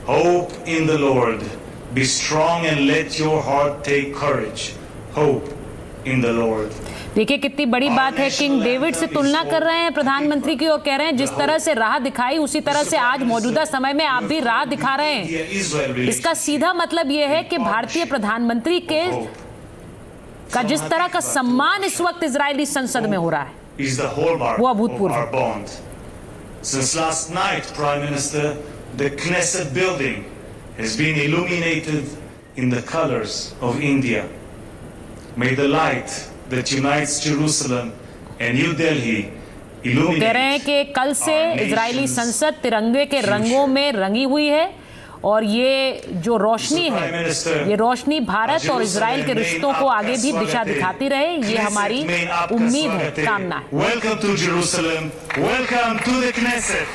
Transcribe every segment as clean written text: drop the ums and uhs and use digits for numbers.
Hope in the Lord. Be strong and let your heart take courage. Hope in the Lord. देखिए कितनी बड़ी बात है। King David से तुलना कर रहे हैं प्रधानमंत्री की और कह रहे हैं जिस तरह से राह दिखाई उसी तरह से आज मौजूदा समय में आप भी राह दिखा रहे हैं। इसका सीधा मतलब यह है कि भारतीय प्रधानमंत्री का जिस तरह का सम्मान इस वक्त इजरायली संसद में हो रहा है वो अभूतपूर्व है। Since last night, Prime Minister, the Knesset building has been illuminated in the colors of India. May the light that unites Jerusalem and New Delhi illuminate. कह रहे हैं कि कल से इजरायली संसद तिरंगे के रंगों में रंगी हुई है और ये जो रोशनी है ये रोशनी भारत और इजराइल के रिश्तों को आगे भी दिशा दिखाती रहे। ये हमारी उम्मीद है, कामना है। Welcome to Jerusalem. Welcome to the Knesset.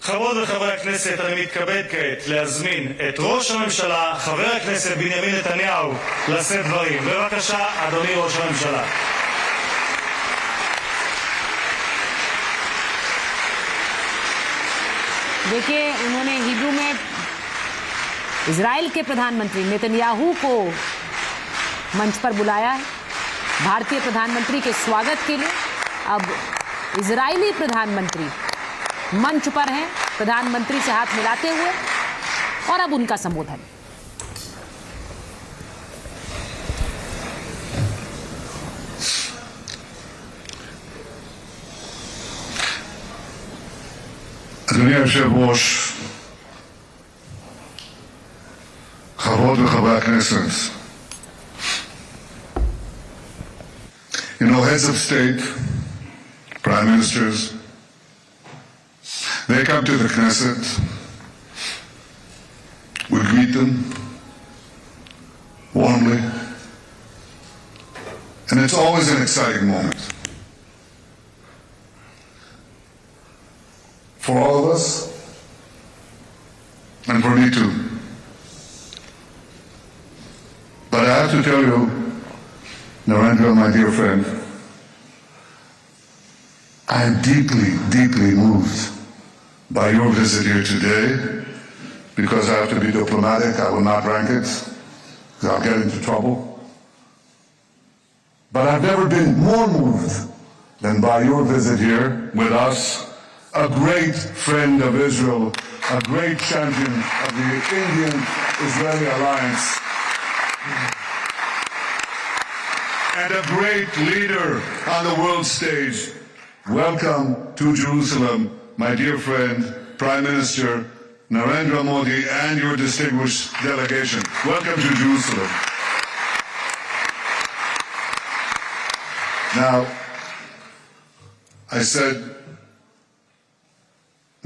חברות וחברי הכנסת, אני מתכבד כעת להזמין את ראש הממשלה, חבר הכנסת בנימין נתניהו, לשאת דברים. בבקשה, אדוני ראש הממשלה. देखिए उन्होंने हिब्रू में इजराइल के प्रधानमंत्री नेतन्याहू को मंच पर बुलाया है भारतीय प्रधानमंत्री के स्वागत के लिए। अब इजरायली प्रधानमंत्री मंच पर हैं प्रधानमंत्री से हाथ मिलाते हुए और अब उनका संबोधन। אדוני היושב-ראש, חברות וחברי הכנסת, heads of state, prime ministers, they come to the Knesset. We greet them warmly, and it's always an exciting moment for all of us, and for me too. But I have to tell you, Narendra, my dear friend, I am deeply, deeply moved by your visit here today. Because I have to be diplomatic, I will not rank it, because I'll get into trouble. But I've never been more moved than by your visit here with us, a great friend of Israel, a great champion of the Indian-Israeli alliance, and a great leader on the world stage. Welcome to Jerusalem, my dear friend, Prime Minister Narendra Modi, and your distinguished delegation. Welcome to Jerusalem. Now, I said,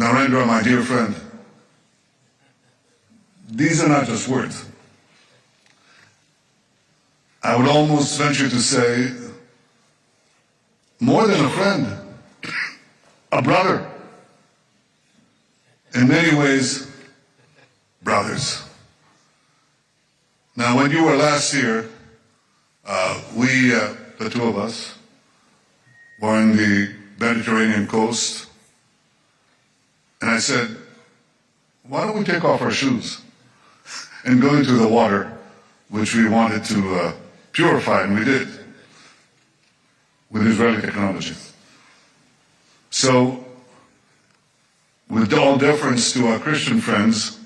Narendra, my dear friend, these are not just words. I would almost venture to say, more than a friend, a brother. In many ways, brothers. Now, when you were last here, we, the two of us, were on the Mediterranean coast, and I said, why don't we take off our shoes and go into the water, which we wanted to purify, and we did, with Israeli technology. So, with all deference to our Christian friends,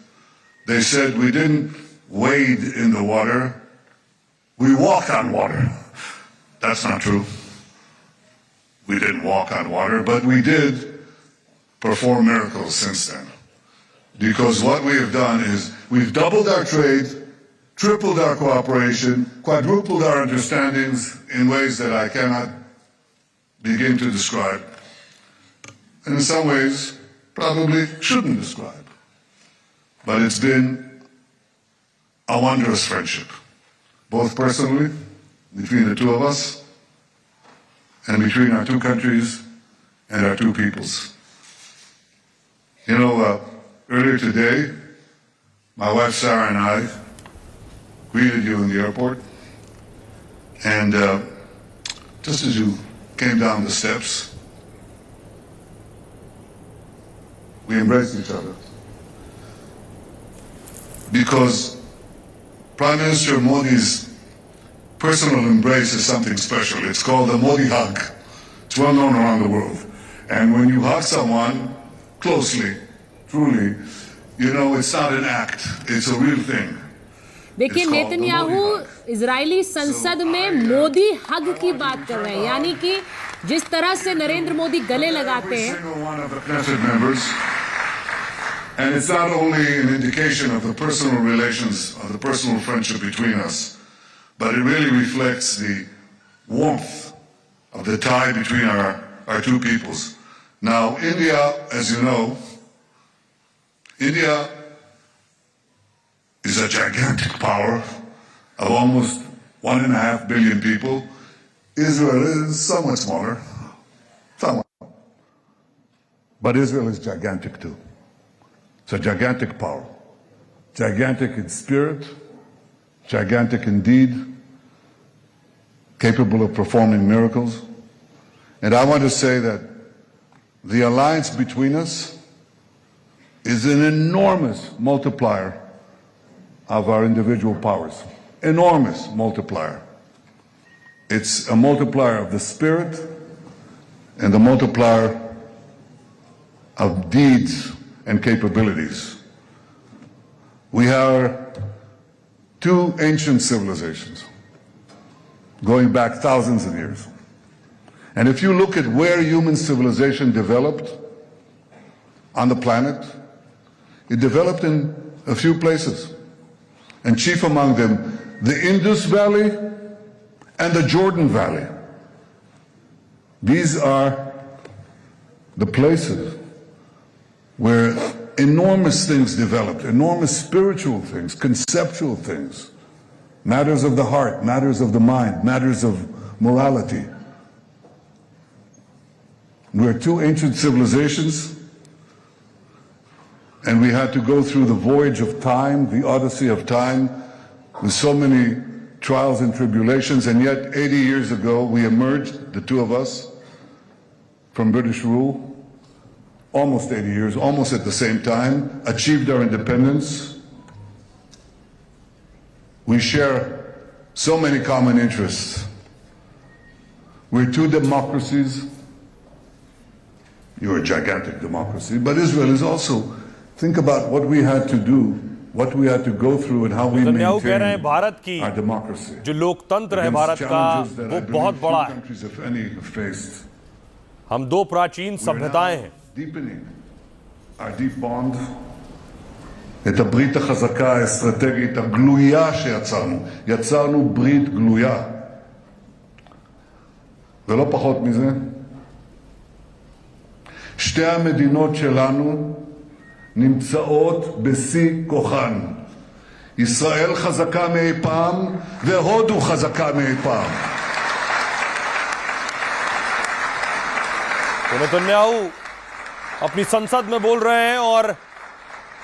they said we didn't wade in the water, we walked on water. That's not true. We didn't walk on water, but we did perform miracles since then. Because what we have done is we've doubled our trade tripled our cooperation, quadrupled our understandings in ways that I cannot begin to describe, and in some ways probably shouldn't describe. But it's been a wondrous friendship, both personally, between the two of us, and between our two countries and our two peoples. You know, earlier today, my wife Sarah and I greeted you in the airport, and just as you came down the steps, we embraced each other. Because Prime Minister Modi's personal embrace is something special. It's called the Modi hug. It's well known around the world. And when you hug someone closely, truly, you know, it's not an act, it's a real thing. देखिए, Netanyahu Israeli संसद में मोदी हग की बात कर रहे हैं, यानी कि जिस तरह से नरेंद्र मोदी गले लगाते हैं. And it's not only an indication of the personal relations, of the personal friendship between us, but it really reflects the warmth of the tie between our two peoples. Now, India, as you know, India is a gigantic power of almost 1.5 billion people. Israel is somewhat smaller, somewhat. But Israel is gigantic too. It's a gigantic power. Gigantic in spirit, gigantic in deed, capable of performing miracles. And I want to say that the alliance between us is an enormous multiplier of our individual powers. Enormous multiplier. It's a multiplier of the spirit and the multiplier of deeds and capabilities. We are two ancient civilizations going back thousands of years. And if you look at where human civilization developed on the planet, it developed in a few places. And chief among them, the Indus Valley and the Jordan Valley. These are the places where enormous things developed, enormous spiritual things, conceptual things, matters of the heart, matters of the mind, matters of morality. We're two ancient civilizations, and we had to go through the voyage of time, the odyssey of time, with so many trials and tribulations, and yet 80 years ago we emerged, the two of us, from British rule, almost 80 years, almost at the same time, achieved our independence. We share so many common interests. We're two democracies. You're a gigantic democracy, but Israel is also. Think about what we had to do, what we had to go through, and how we maintain our democracy. जो लोकतंत्र है भारत का, वो बहुत बड़ा है. हम दो प्राचीन सभ्यताएं हैं. Deepening our deep bond, את הברית החזקה האסטרטגית הגלויה שיצרנו. יצרנו ברית גלויה. ולא פחות מזה, שתי המדינות שלנו נמצאות בשיא כוחן. ישראל חזקה מאי פעם, והודו חזקה מאי פעם. Netanyahu अपनी संसद में बोल रहे हैं और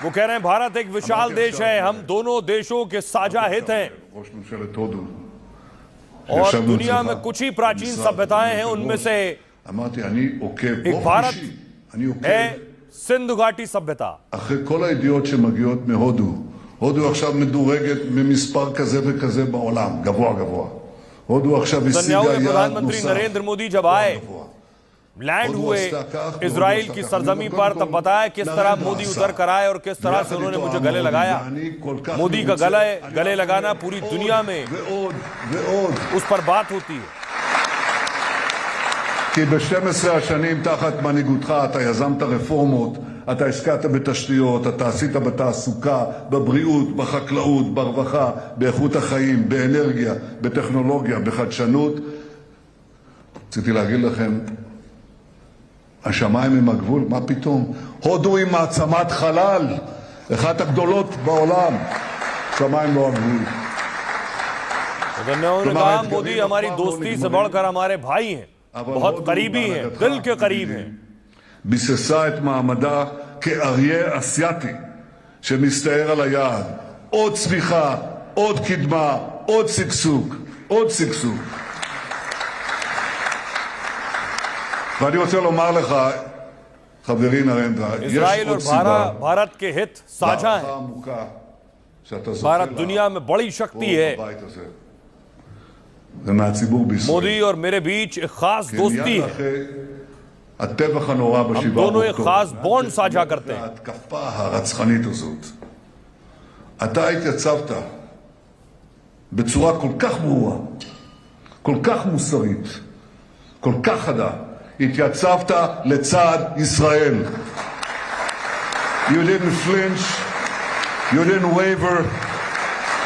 वो कह रहे हैं भारत एक विशाल देश है, हम दोनों देशों के साझा हित हैं और दुनिया में कुछ ही प्राचीन सभ्यताएं हैं, उनमें से एक भारत है सिंधु घाटी सभ्यता. אחרי כל הידיעות שמגיעות מהודו, הודו עכשיו מדורגת במספר כזה וכזה בעולם, גבוה גבוה. הודו עכשיו השיגה יעד प्रधानमंत्री נוסף. नरेंद्र मोदी जब आए, लैंड हुए इजराइल की सरजमी पर, तब बताया किस तरह मोदी उतर कर आए और किस तरह से उन्होंने मुझे गले लगाया. मोदी का गले लगाना पूरी दुनिया में उस पर बात होती है. כי ב-12 השנים תחת מנהיגותך אתה יזמת רפורמות אתה השקעת בתשתיות, אתה עשית בתעסוקה, בבריאות, בחקלאות, ברווחה, באיכות החיים, באנרגיה, בטכנולוגיה, בחדשנות. רציתי להגיד לכם, השמיים הם הגבול, מה פתאום? הודו היא מעצמת חלל, אחת הגדולות בעולם. שמיים לא הגבול. उन्होंने कहा मोदी हमारी दोस्ती से बढ़कर हमारे भाई हैं, बहुत करीबी हैं, दिल के करीब हैं। ביססה את מעמדה כאריה אסיאתי שמסתער על היעד. עוד צמיחה, עוד קדמה, עוד שגשוג, עוד שגשוג. ואני רוצה לומר לך, חברי נרנדרה, इजराइल और भारत के हित साझा हैं। भारत दुनिया में बड़ी शक्ति है। मोदी और मेरे बीच एक खास दोस्ती है। הטבח הנורא ב7 हम दोनों एक खास बॉन्ड साझा करते हैं। ההתקפה הרצחנית הזאת. אתה התייצבת בצורה כל כך ברורה, כל כך מוסרית, כל כך חדה. התייצבת לצד ישראל. You didn't flinch, you didn't waver,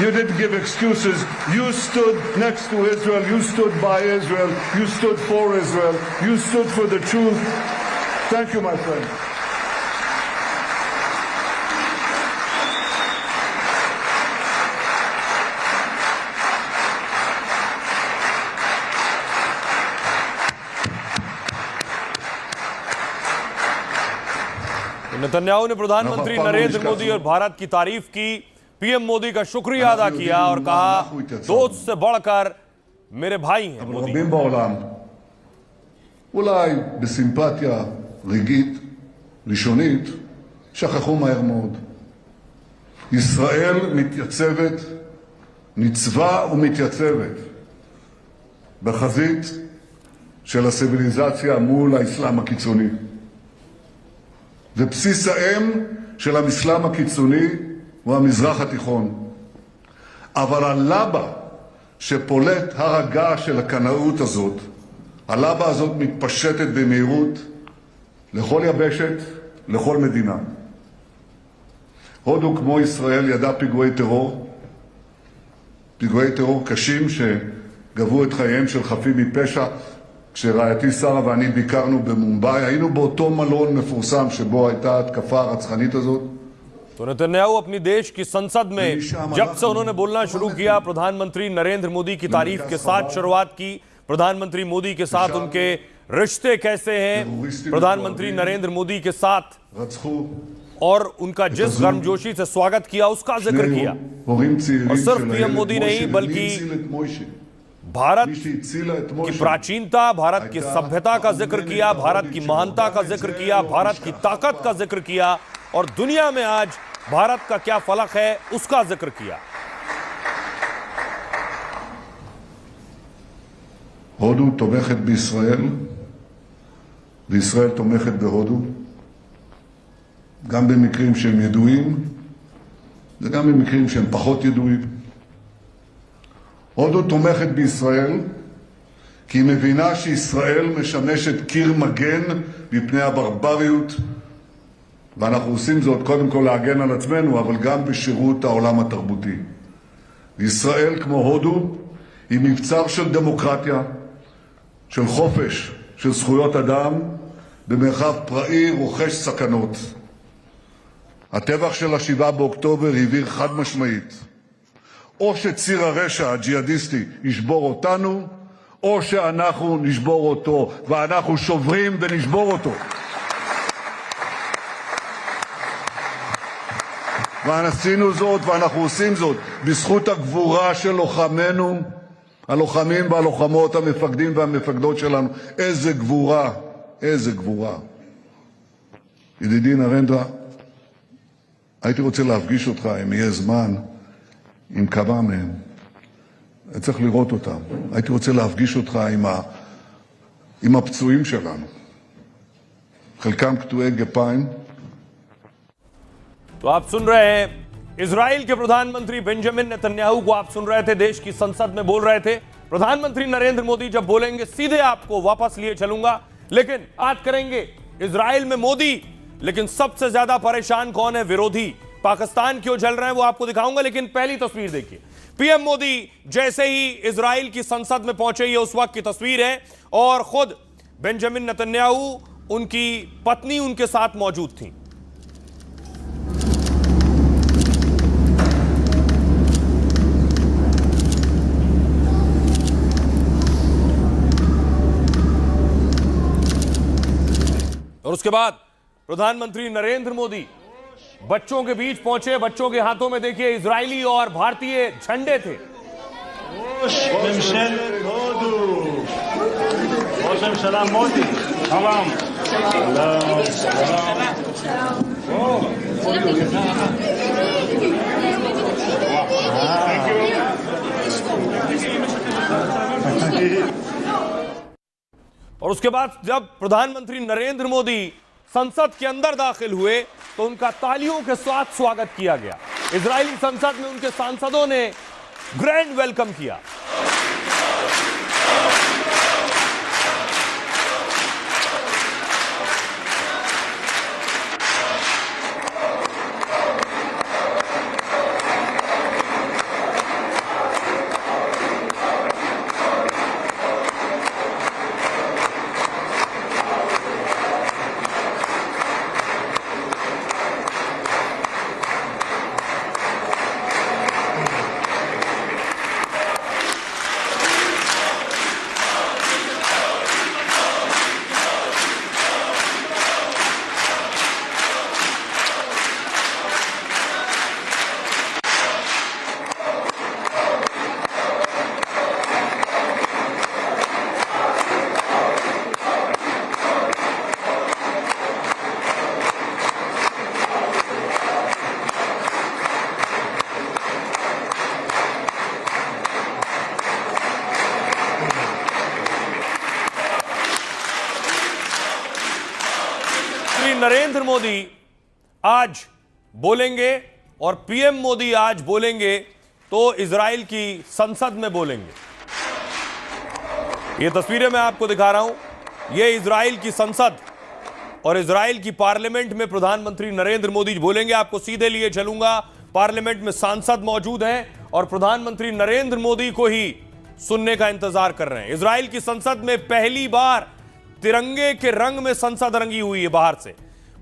you didn't give excuses. You stood next to Israel, you stood by Israel, you stood for Israel, you stood for the truth. Thank you, my friend. Netanyahu ने प्रधानमंत्री नरेंद्र मोदी और भारत की तारीफ की, PM Modi का शुक्रिया अदा किया और कहा दोस्त से बढ़कर मेरे भाई हैं मोदी। רבים בעולם, אולי בסימפתיה רגעית, ראשונית, שכחו מהר מאוד. ישראל מתייצבת, ניצבה ומתייצבת בחזית של הסיביליזציה מול האסלאם הקיצוני. ובסיס האם של האסלאם הקיצוני הוא המזרח התיכון. אבל הלבה שפולט הרגע של הקנאות הזאת, הלבה הזאת מתפשטת במהירות לכל יבשת, לכל מדינה. הודו כמו ישראל ידע פיגועי טרור קשים שגבו את חייהם של חפים מפשע. כשרעייתי שרה ואני ביקרנו במומבאי, היינו באותו מלון מפורסם שבו הייתה התקפה הרצחנית הזאת. तो नेतन्याहू अपनी देश की संसद में जब से उन्होंने बोलना शुरू किया, प्रधानमंत्री नरेंद्र मोदी की तारीफ के साथ शुरुआत की। प्रधानमंत्री मोदी के साथ उनके रिश्ते कैसे हैं, प्रधानमंत्री नरेंद्र मोदी के साथ और उनका जिस गर्मजोशी से स्वागत किया उसका जिक्र किया। और सिर्फ पीएम मोदी नहीं बल्कि भारत की प्राचीनता, भारत की सभ्यता का जिक्र किया, भारत की महानता का जिक्र किया, भारत की ताकत का जिक्र किया और दुनिया में आज भारत का क्या फलक है उसका जिक्र किया। הודו תומכת בישראל וישראל תומכת בהודו, גם במקרים שהם ידועים וגם במקרים שהם פחות ידועים. הודו תומכת בישראל כי היא מבינה שישראל משמשת קיר מגן מפני הברבריות, ואנחנו עושים זאת קודם כל להגן על עצמנו, אבל גם בשירות העולם התרבותי. ישראל כמו הודו היא מבצר של דמוקרטיה, של חופש, של זכויות אדם, במרחב פראי רוחש סכנות. הטבח של 7 באוקטובר הבהיר חד משמעית, או שציר הרשע הג'יהאדיסטי ישבור אותנו, או שאנחנו נשבור אותו, ואנחנו שוברים ונשבור אותו. ועשינו זאת ואנחנו עושים זאת בזכות הגבורה של לוחמינו, הלוחמים והלוחמות, המפקדים והמפקדות שלנו. איזה גבורה, איזה גבורה. ידידי נרנדרה, הייתי רוצה להפגיש אותך, אם יהיה זמן, עם כמה מהם. צריך לראות אותם. הייתי רוצה להפגיש אותך עם הפצועים שלנו. חלקם קטועי גפיים. तो आप सुन रहे हैं इजराइल के प्रधानमंत्री बेंजामिन नेतन्याहू को, आप सुन रहे थे देश की संसद में बोल रहे थे। प्रधानमंत्री नरेंद्र मोदी जब बोलेंगे सीधे आपको वापस लिए चलूंगा, लेकिन आज करेंगे इजराइल में मोदी लेकिन सबसे ज्यादा परेशान कौन है? विरोधी। पाकिस्तान क्यों जल रहे हैं वो आपको दिखाऊंगा, लेकिन पहली तस्वीर देखिए। पीएम मोदी जैसे ही इजराइल की संसद में पहुंचे, ये उस वक्त की तस्वीर है, और खुद बेंजामिन नेतन्याहू, उनकी पत्नी उनके साथ मौजूद थी। और उसके बाद प्रधानमंत्री नरेंद्र मोदी बच्चों के बीच पहुंचे। बच्चों के हाथों में देखिए इजरायली और भारतीय झंडे थे। और उसके बाद जब प्रधानमंत्री नरेंद्र मोदी संसद के अंदर दाखिल हुए तो उनका तालियों के साथ स्वागत किया गया। इजरायली संसद में उनके सांसदों ने ग्रैंड वेलकम किया। नरेंद्र मोदी आज बोलेंगे और पीएम मोदी आज बोलेंगे तो इजराइल की संसद में बोलेंगे। ये तस्वीरें मैं आपको दिखा रहा हूं। ये इजराइल की संसद और इजराइल की पार्लियामेंट में प्रधानमंत्री नरेंद्र मोदी बोलेंगे। आपको सीधे लिए चलूंगा। पार्लियामेंट में सांसद मौजूद हैं और प्रधानमंत्री नरेंद्र मोदी को ही सुनने का इंतजार कर रहे हैं। इजराइल की संसद में पहली बार तिरंगे के रंग में संसद रंगी हुई है बाहर से।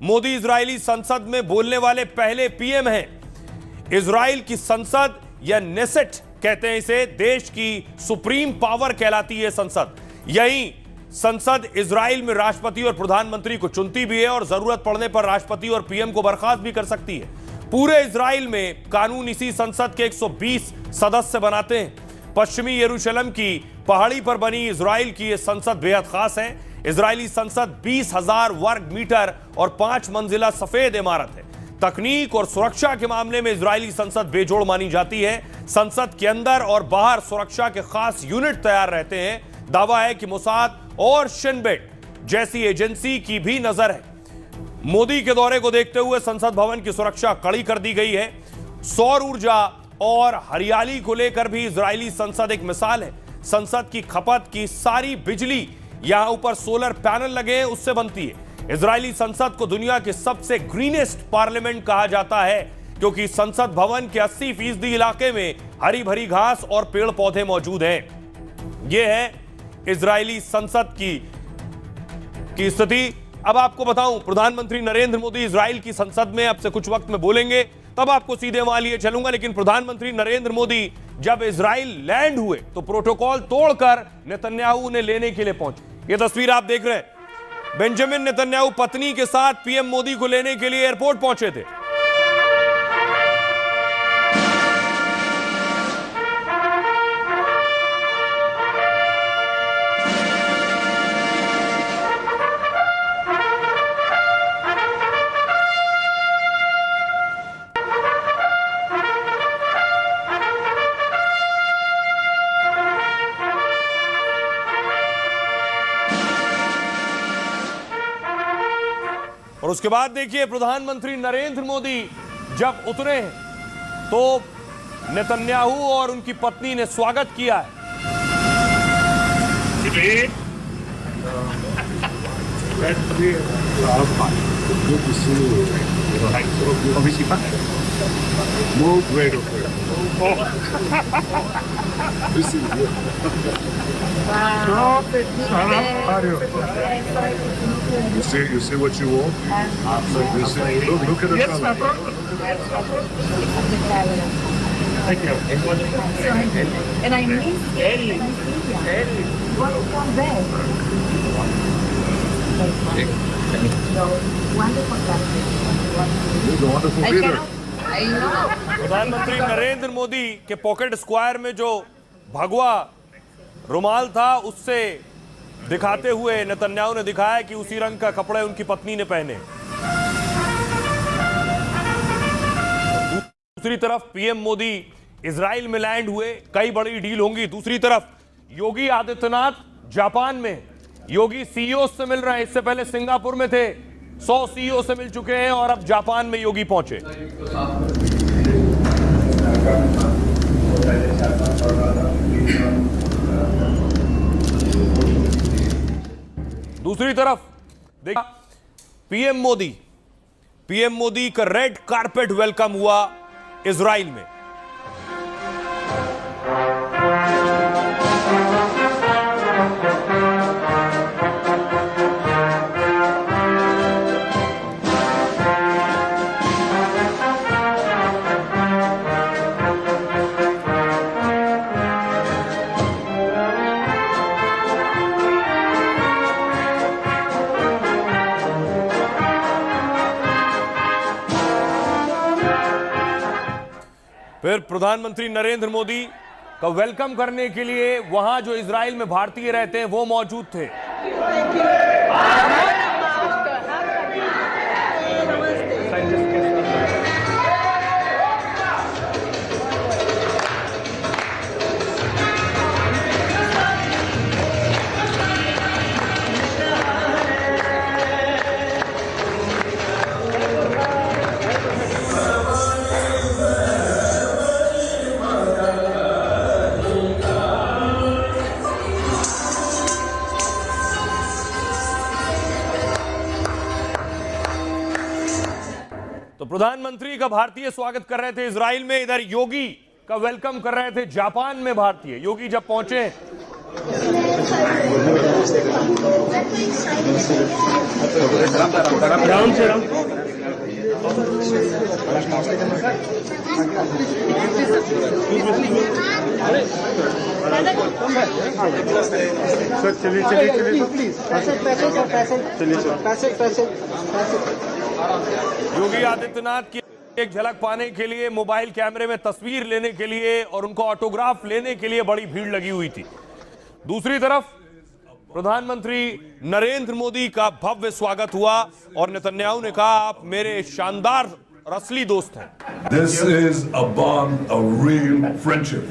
मोदी इजरायली संसद में बोलने वाले पहले पीएम हैं। इजराइल की संसद या नेसेट कहते हैं इसे, देश की सुप्रीम पावर कहलाती है संसद। यही संसद इजराइल में राष्ट्रपति और प्रधानमंत्री को चुनती भी है और जरूरत पड़ने पर राष्ट्रपति और पीएम को बर्खास्त भी कर सकती है। पूरे इजराइल में कानून इसी संसद के 120 सदस्य बनाते हैं। पश्चिमी यरूशलेम की पहाड़ी पर बनी इजराइल की यह संसद बेहद खास है। इजरायली संसद 20,000 वर्ग मीटर और 5 मंजिला सफेद इमारत है। तकनीक और सुरक्षा के मामले में इजरायली संसद बेजोड़ मानी जाती है। संसद के अंदर और बाहर सुरक्षा के खास यूनिट तैयार रहते हैं। दावा है कि मोसाद और शिन बेट जैसी एजेंसी की भी नजर है। मोदी के दौरे को देखते हुए संसद भवन की सुरक्षा कड़ी कर दी गई है। सौर ऊर्जा और हरियाली को लेकर भी इजरायली संसद एक मिसाल है। संसद की खपत की सारी बिजली यहां ऊपर सोलर पैनल लगे हैं उससे बनती है। इजरायली संसद को दुनिया के सबसे ग्रीनेस्ट पार्लियामेंट कहा जाता है क्योंकि संसद भवन के 80% इलाके में हरी भरी घास और पेड़ पौधे मौजूद हैं। यह है इजरायली संसद की स्थिति। अब आपको बताऊं, प्रधानमंत्री नरेंद्र मोदी इजराइल की संसद में अब से कुछ वक्त में बोलेंगे, तब आपको सीधे वहां लिए चलूंगा। लेकिन प्रधानमंत्री नरेंद्र मोदी जब इजराइल लैंड हुए तो प्रोटोकॉल तोड़कर नेतन्याहू उन्हें लेने के लिए पहुंचे। ये तस्वीर आप देख रहे हैं। बेंजामिन नेतन्याहू पत्नी के साथ पीएम मोदी को लेने के लिए एयरपोर्ट पहुंचे थे। और उसके बाद देखिए प्रधानमंत्री नरेंद्र मोदी जब उतरे हैं तो नेतन्याहू और उनकी पत्नी ने स्वागत किया है। Good to see you. More great of you. This is good. You see what you want? You see, look at the color. Thank you. And I miss Eddie. Welcome back. Wonderful country. He's a wonderful leader. I know. प्रधानमंत्री नरेंद्र मोदी के pocket square में जो भगवा रुमाल था उससे दिखाते हुए नेतन्याहू ने दिखाया कि उसी रंग का कपड़े उनकी पत्नी ने पहने। दूसरी तरफ पीएम मोदी इजराइल में लैंड हुए, कई बड़ी डील होंगी। दूसरी तरफ योगी आदित्यनाथ जापान में, योगी सीईओ से मिल रहे हैं। इससे पहले सिंगापुर में थे, 100 सीईओ से मिल चुके हैं और अब जापान में योगी पहुंचे। दूसरी तरफ देखा पीएम मोदी का रेड कारपेट वेलकम हुआ इजराइल में। फिर प्रधानमंत्री नरेंद्र मोदी का वेलकम करने के लिए वहां जो इजराइल में भारतीय रहते हैं वो मौजूद थे। तो प्रधानमंत्री का भारतीय स्वागत कर रहे थे इजराइल में, इधर योगी का वेलकम कर रहे थे जापान में भारतीय। योगी जब पहुंचे योगी आदित्यनाथ की एक झलक पाने के लिए, मोबाइल कैमरे में तस्वीर लेने के लिए और उनको ऑटोग्राफ लेने के लिए बड़ी भीड़ लगी हुई थी। दूसरी तरफ प्रधानमंत्री नरेंद्र मोदी का भव्य स्वागत हुआ और नेतन्याहू ने कहा आप मेरे शानदार और असली दोस्त हैं। This is a bond of real friendship.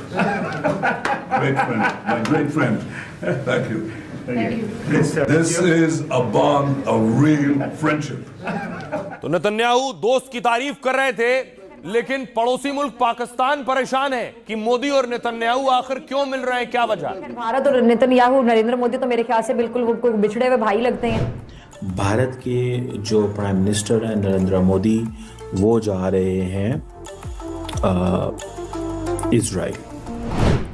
Great friend, my great friend. Thank you. This is a bond of real friendship. तो नेतन्याहू दोस्त की तारीफ कर रहे थे, लेकिन पड़ोसी मुल्क पाकिस्तान परेशान है कि मोदी और नेतन्याहू आखिर क्यों मिल रहे हैं, क्या वजह? भारत और नेतन्याहू, नरेंद्र मोदी तो मेरे ख्याल से बिल्कुल बिछड़े हुए भाई लगते हैं। भारत के जो प्राइम मिनिस्टर हैं नरेंद्र मोदी, वो जा रहे हैं इजराइल।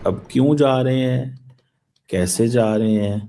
अब क्यों जा रहे हैं, कैसे जा रहे हैं,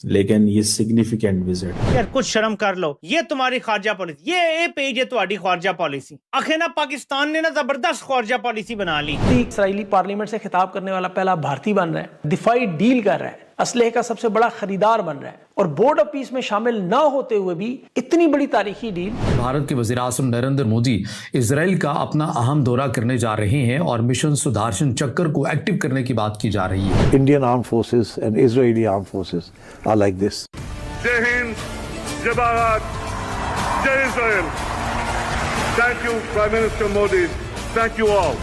लेकिन ये सिग्निफिकेंट विजिट। यार कुछ शर्म कर लो, ये तुम्हारी खारजा पॉलिसी, ये पेज है तुम्हारी खारजा पॉलिसी। आखिर ना पाकिस्तान ने ना जबरदस्त खारजा पॉलिसी बना ली। इजरायली पार्लियामेंट से खिताब करने वाला पहला भारतीय बन रहा है, दिफाई डील कर रहा है, असलहे का सबसे बड़ा खरीदार बन रहा है और बोर्ड ऑफ पीस में शामिल न होते हुए भी इतनी बड़ी तारीखी डील। भारत के वज़ीर-ए-आज़म नरेंद्र मोदी इजराइल का अपना अहम दौरा करने जा रहे हैं और मिशन सुदर्शन चक्र को एक्टिव करने की बात की जा रही है। Indian arm forces and Israeli arm forces are like this. जय हिंद, जय भारत, जय Israel. Thank you prime minister Modi, thank you all.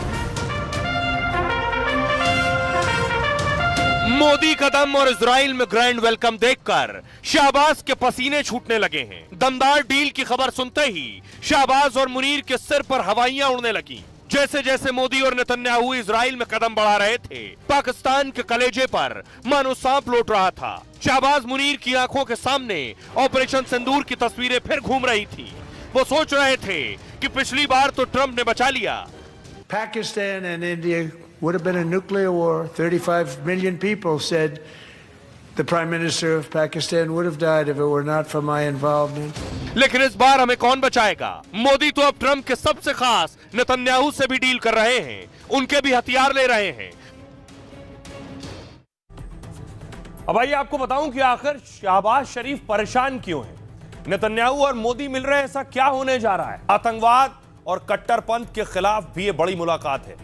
Modi कदम और इजराइल में ग्रैंड वेलकम देखकर शाहबाज के पसीने छूटने लगे हैं। दमदार डील की खबर सुनते ही शाहबाज और मुनीर के सिर पर हवाइयां उड़ने लगी। जैसे जैसे मोदी और नेतन्याहू इजराइल में कदम बढ़ा रहे थे, पाकिस्तान के कलेजे पर मानो सांप लौट रहा था। शहबाज मुनीर की आंखों के सामने ऑपरेशन सिंदूर की तस्वीरें फिर घूम रही थी। वो सोच रहे थे कि पिछली बार तो ट्रंप ने बचा लिया। Pakistan and India would have been a nuclear war. 35 million people said the Prime Minister of Pakistan would have died if it were not for my involvement. लेकिन इस बार हमें कौन बचाएगा? मोदी तो अब ट्रंप के सबसे खास नेतन्याहू से भी डील कर रहे हैं, उनके भी हथियार ले रहे हैं। अब आइए आपको बताऊं कि आखिर शहबाज शरीफ परेशान क्यों है। नेतन्याहू और मोदी मिल रहे हैं, ऐसा क्या होने जा रहा है? आतंकवाद और कट्टरपंथ के खिलाफ भी ये बड़ी मुलाकात है।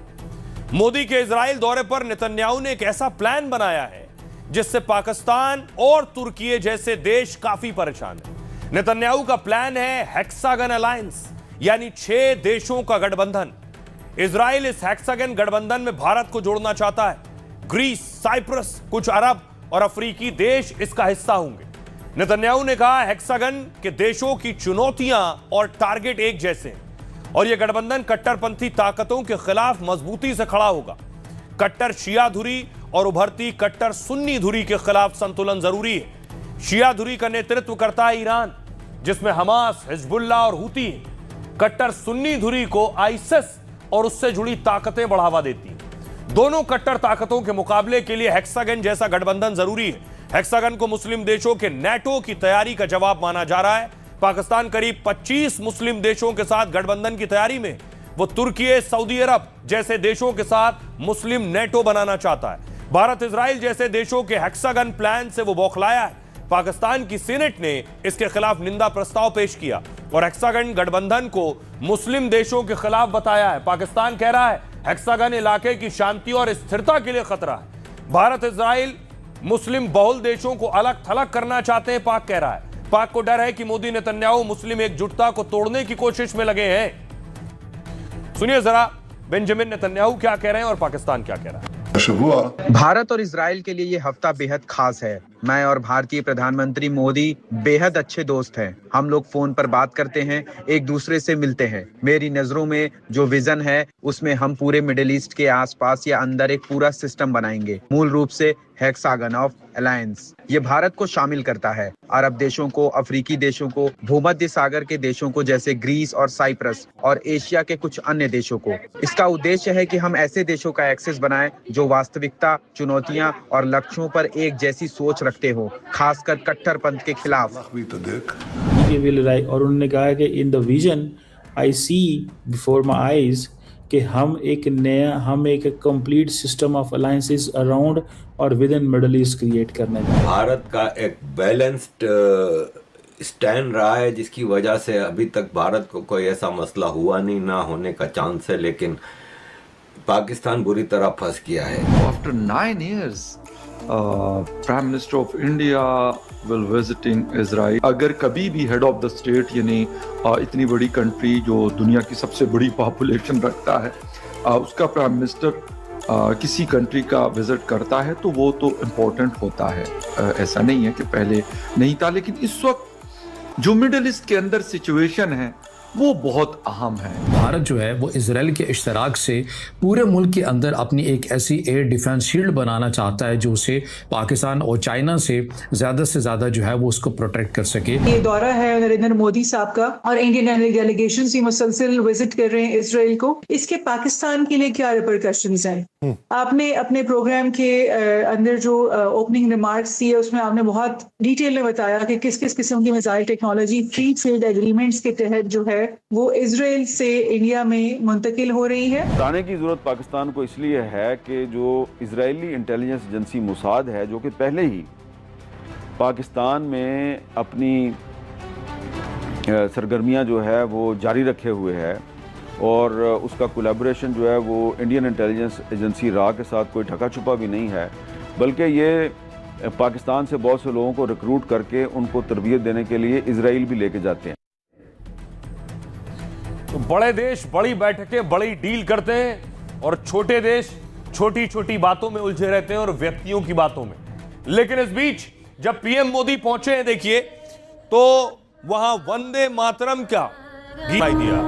मोदी के इजराइल दौरे पर नेतन्याहू ने एक ऐसा प्लान बनाया है जिससे पाकिस्तान और तुर्की जैसे देश काफी परेशान है। नेतन्याहू का प्लान है हेक्सागन अलायंस, यानी 6 देशों का गठबंधन। इजराइल इस हेक्सागन गठबंधन में भारत को जोड़ना चाहता है। ग्रीस, साइप्रस, कुछ अरब और अफ्रीकी देश इसका हिस्सा होंगे। नेतन्याहू ने कहा हेक्सागन के देशों की चुनौतियां और टारगेट एक जैसे हैं और यह गठबंधन कट्टरपंथी ताकतों के खिलाफ मजबूती से खड़ा होगा। कट्टर शिया धुरी और उभरती कट्टर सुन्नी धुरी के खिलाफ संतुलन जरूरी है। शिया धुरी का नेतृत्व करता है ईरान, जिसमें हमास, हिजबुल्लाह और हुती है। कट्टर सुन्नी धुरी को आईसिस और उससे जुड़ी ताकतें बढ़ावा देती हैं। दोनों कट्टर ताकतों के मुकाबले के लिए हेक्सागन जैसा गठबंधन जरूरी है। हेक्सागन को मुस्लिम देशों के नेटो की तैयारी का जवाब माना जा रहा है। पाकिस्तान करीब 25 मुस्लिम देशों के साथ गठबंधन की तैयारी में, वो तुर्की, सऊदी अरब जैसे देशों के साथ मुस्लिम नेटो बनाना चाहता है। भारत, इजराइल जैसे देशों के हेक्सागन प्लान से वो बौखलाया है। पाकिस्तान की सीनेट ने इसके खिलाफ निंदा प्रस्ताव पेश किया और हेक्सागन गठबंधन को मुस्लिम देशों के खिलाफ बताया है। पाकिस्तान कह रहा है हेक्सागन इलाके की शांति और स्थिरता के लिए खतरा है। भारत, इजराइल मुस्लिम बहुल देशों को अलग थलग करना चाहते हैं, पाक कह रहा है। पाक को डर है कि मोदी नेतन्याहू मुस्लिम एकजुटता को तोड़ने की कोशिश में लगे हैं। सुनिए जरा बेंजामिन नेतन्याहू क्या कह रहे हैं और पाकिस्तान क्या कह रहा है। भारत और इजराइल के लिए ये हफ्ता बेहद खास है। मैं और भारतीय प्रधानमंत्री मोदी बेहद अच्छे दोस्त हैं। हम लोग फोन पर बात करते हैं, एक दूसरे से मिलते हैं। मेरी नजरों में जो विजन है उसमें हम पूरे मिडिल ईस्ट के आसपास या अंदर एक पूरा सिस्टम बनाएंगे, मूल रूप से हेक्सागन ऑफ अलायंस। ये भारत को शामिल करता है, अरब देशों को, अफ्रीकी देशों को, भूमध्य सागर के देशों को जैसे ग्रीस और साइप्रस और एशिया के कुछ अन्य देशों को। इसका उद्देश्य है कि हम ऐसे देशों का एक्सेस बनाएं जो वास्तविकता, चुनौतियां और लक्ष्यों पर एक जैसी सोच रखते हो, खासकर कट्टरपंथ के खिलाफ। और उन्होंने कहा कि in the vision I see before my eyes कि हम एक complete system of alliances around और within Middle East create करने का। भारत का एक बैलेंस्ड स्टैंड रहा है, जिसकी वजह से अभी तक भारत को कोई ऐसा मसला हुआ नहीं, ना होने का चांस है। लेकिन पाकिस्तान बुरी तरह फंस गया है। After 9 years prime minister of India will visiting Israel. अगर कभी भी हेड ऑफ द स्टेट यानी इतनी बड़ी कंट्री जो दुनिया की सबसे बड़ी पॉपुलेशन रखता है, उसका प्राइम मिनिस्टर किसी कंट्री का विजिट करता है तो वो तो इम्पोर्टेंट होता है। ऐसा नहीं है कि पहले नहीं था, लेकिन इस वक्त जो मिडिल ईस्ट के अंदर सिचुएशन है वो बहुत अहम है। भारत जो है वो इजराइल के इश्तराक से पूरे मुल्क के अंदर अपनी एक ऐसी एयर डिफेंस शील्ड बनाना चाहता है जो उसे पाकिस्तान और चाइना से ज़्यादा जो है वो उसको प्रोटेक्ट कर सके। ये दौरा है नरेंद्र मोदी साहब का और इंडियन डेलीगेशन ही मुसलसल विजिट कर रहे हैं इजराइल को। इसके पाकिस्तान के लिए क्या रिपरकशंस हैं? आपने अपने प्रोग्राम के अंदर जो ओपनिंग रिमार्क्स दिए उसमें आपने बहुत डिटेल में बताया कि किस किस किस्म की missile technology free trade agreements के तहत जो है वो इजराइल से इंडिया में मुंतकिल हो रही है। बताने की जरूरत पाकिस्तान को इसलिए है कि जो इजरायली इंटेलिजेंस एजेंसी मोसाद है, जो कि पहले ही पाकिस्तान में अपनी सरगर्मियां जो है वो जारी रखे हुए है और उसका कोलैबोरेशन जो है वो इंडियन इंटेलिजेंस एजेंसी रा के साथ कोई ढका छुपा भी नहीं है, बल्कि ये पाकिस्तान से बहुत से लोगों को रिक्रूट करके उनको तरबियत देने के लिए इजराइल भी लेके जाते हैं। तो बड़े देश बड़ी बैठकें, बड़ी डील करते हैं और छोटे देश छोटी छोटी बातों में उलझे रहते हैं और व्यक्तियों की बातों में। लेकिन इस बीच जब पीएम मोदी पहुंचे हैं, देखिए तो वहां वंदे मातरम क्या दिया।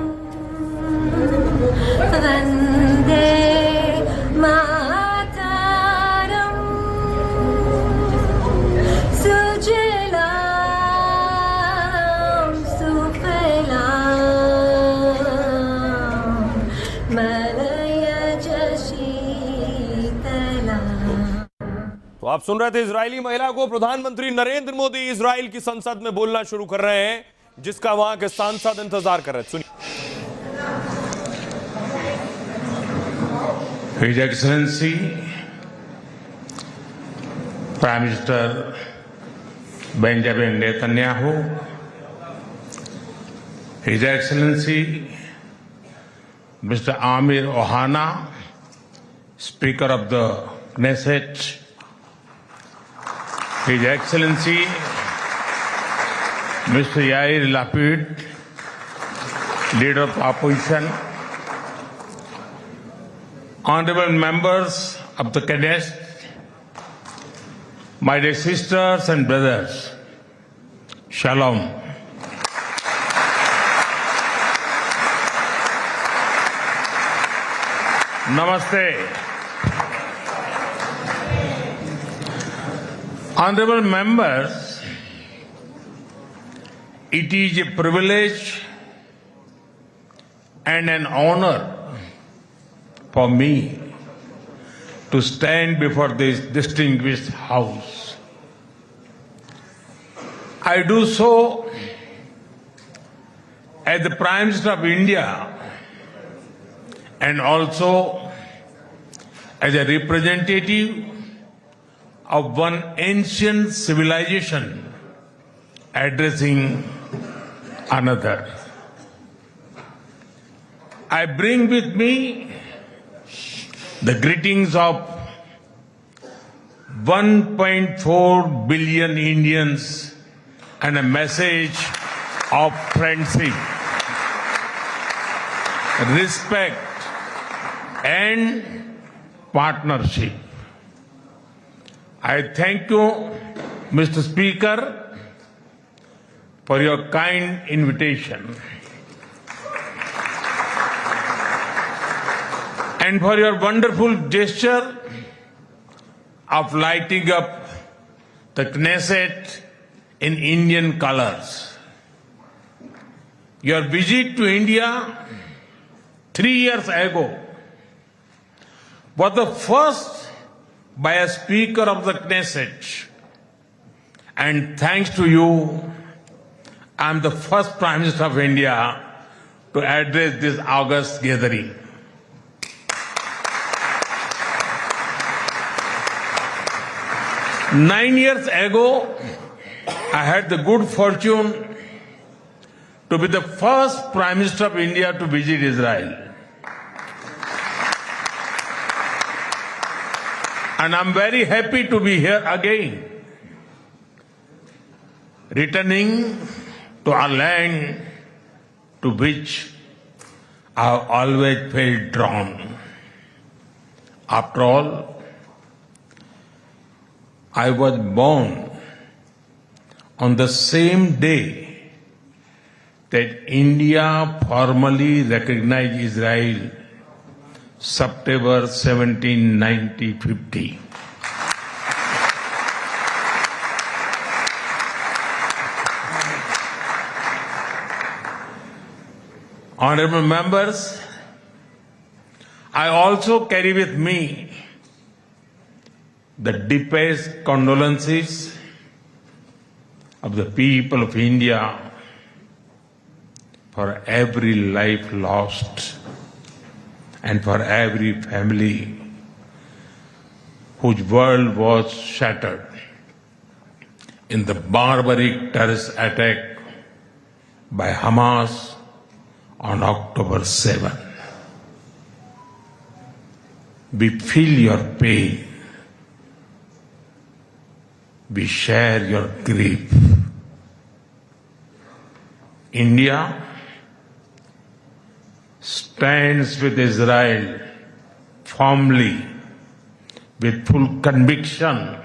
तो आप सुन रहे थे इजरायली महिला को प्रधानमंत्री नरेंद्र मोदी इजराइल की संसद में बोलना शुरू कर रहे हैं, जिसका वहां के सांसद इंतजार कर रहे हैं। सुनिए। His Excellency Prime Minister Benjamin Netanyahu, His Excellency Mr. Amir Ohana, Speaker of the Knesset, His Excellency Mr. Yair Lapid, Leader of Opposition, Honorable members of the Knesset, my dear sisters and brothers, Shalom. Namaste. Honorable members, it is a privilege and an honor for me to stand before this distinguished house. I do so as the Prime Minister of India and also as a representative of one ancient civilization addressing another. I bring with me the greetings of 1.4 billion Indians and a message of friendship, respect, and partnership. I thank you, Mr. Speaker, for your kind invitation and for your wonderful gesture of lighting up the Knesset in Indian colors. Your visit to India 3 years ago was the first by a Speaker of the Knesset, and thanks to you, I am the first Prime Minister of India to address this august gathering. Nine years ago, I had the good fortune to be the first Prime Minister of India to visit Israel. And I'm very happy to be here again, returning to our land to which I have always felt drawn. After all, I was born on the same day that India formally recognized Israel, September 17, 1950. Honorable members, I also carry with me the deepest condolences of the people of India for every life lost and for every family whose world was shattered in the barbaric terrorist attack by Hamas on October 7. We feel your pain. We share your grief. India stands with Israel firmly, with full conviction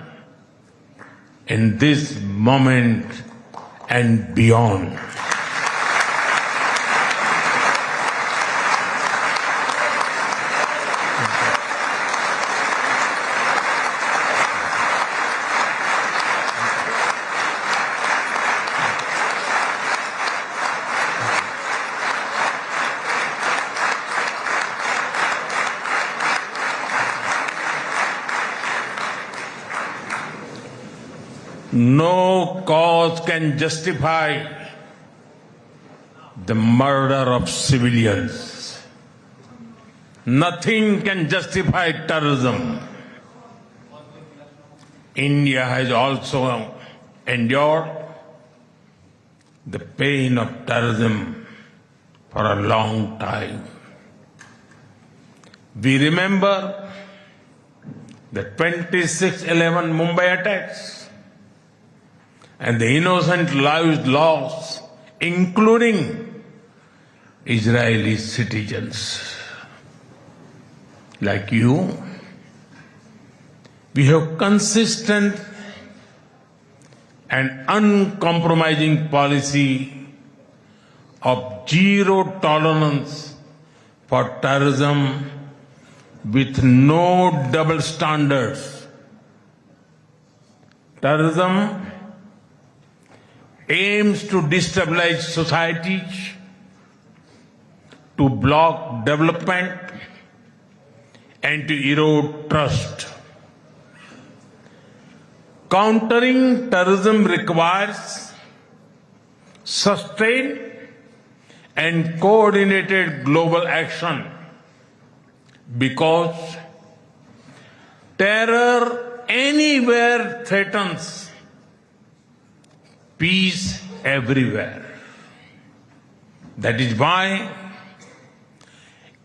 in this moment and beyond. No cause can justify the murder of civilians. Nothing can justify terrorism. India has also endured the pain of terrorism for a long time. We remember the 26/11 Mumbai attacks and the innocent lives lost, including Israeli citizens. Like you, we have consistent and uncompromising policy of zero tolerance for terrorism with no double standards. Terrorism aims to destabilize societies, to block development, and to erode trust. Countering terrorism requires sustained and coordinated global action because terror anywhere threatens peace everywhere. That is why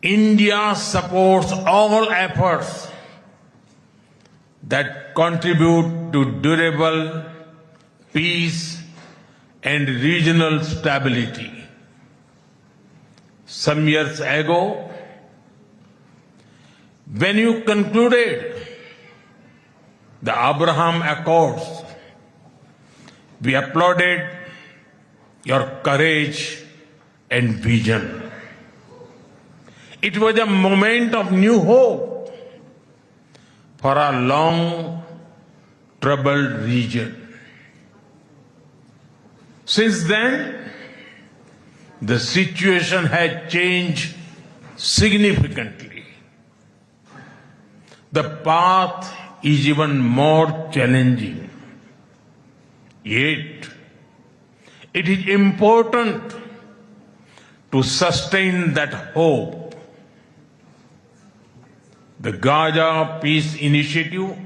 India supports all efforts that contribute to durable peace and regional stability. Some years ago, when you concluded the Abraham Accords, we applauded your courage and vision. It was a moment of new hope for a long troubled region. Since then, the situation has changed significantly. The path is even more challenging. Yet, it is important to sustain that hope. The Gaza Peace Initiative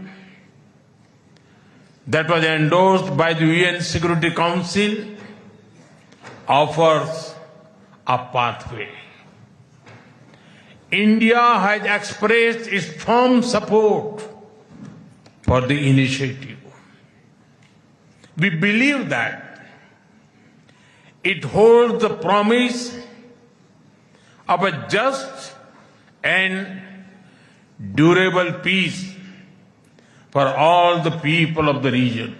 that was endorsed by the UN Security Council offers a pathway. India has expressed its firm support for the initiative. We believe that it holds the promise of a just and durable peace for all the people of the region,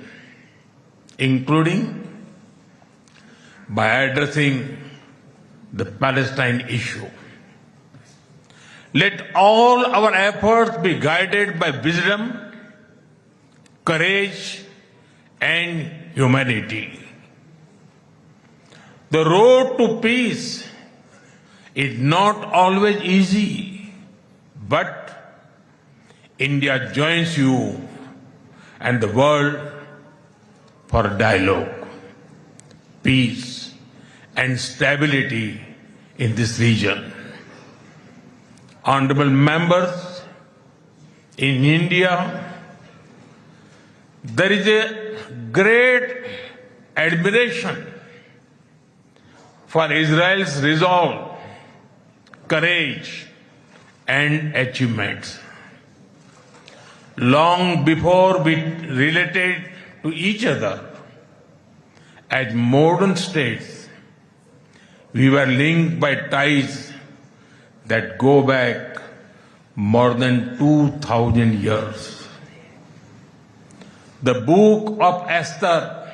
including by addressing the Palestine issue. Let all our efforts be guided by wisdom, courage, and humanity. The road to peace is not always easy, but India joins you and the world for dialogue, peace, and stability in this region. Honorable members, in India, there is a great admiration for Israel's resolve, courage, and achievements. Long before we related to each other as modern states, we were linked by ties that go back more than 2,000 years. The book of Esther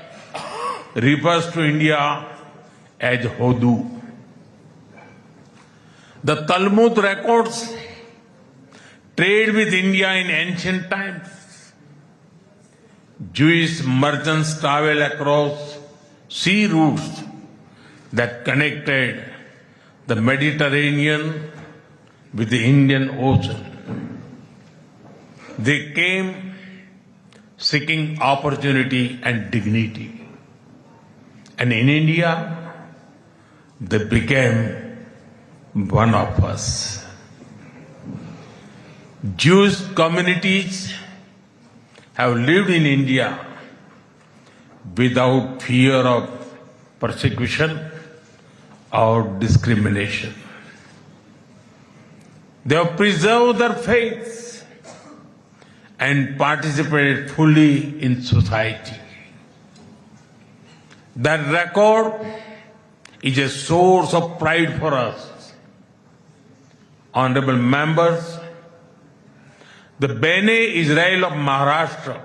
refers to India as Hodu. The Talmud records trade with India in ancient times. Jewish merchants traveled across sea routes that connected the Mediterranean with the Indian Ocean. They came seeking opportunity and dignity. And in India, they became one of us. Jewish communities have lived in India without fear of persecution or discrimination. They have preserved their faith and participated fully in society. That record is a source of pride for us. Honorable members, the Bene Israel of Maharashtra,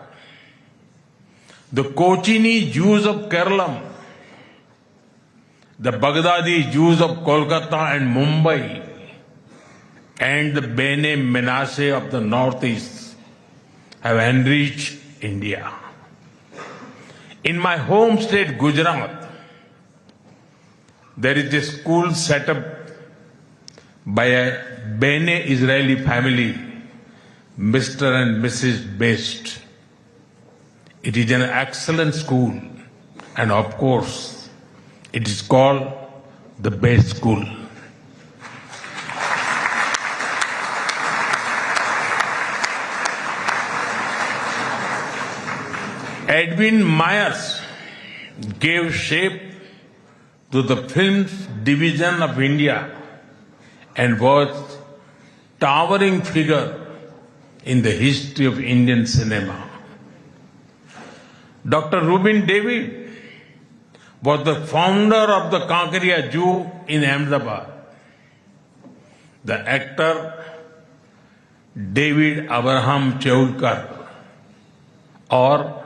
the Kochini Jews of Kerala, the Baghdadi Jews of Kolkata and Mumbai, and the Bene Menashe of the Northeast have enriched India. In my home state, Gujarat, there is a school set up by a Bene Israeli family, Mr. and Mrs. Best. It is an excellent school, and of course, it is called the Best School. Edwin Myers gave shape to the film's division of India and was a towering figure in the history of Indian cinema. Dr. Rubin David was the founder of the Kankaria Jew in Ahmedabad. The actor David Abraham Cheulkar, or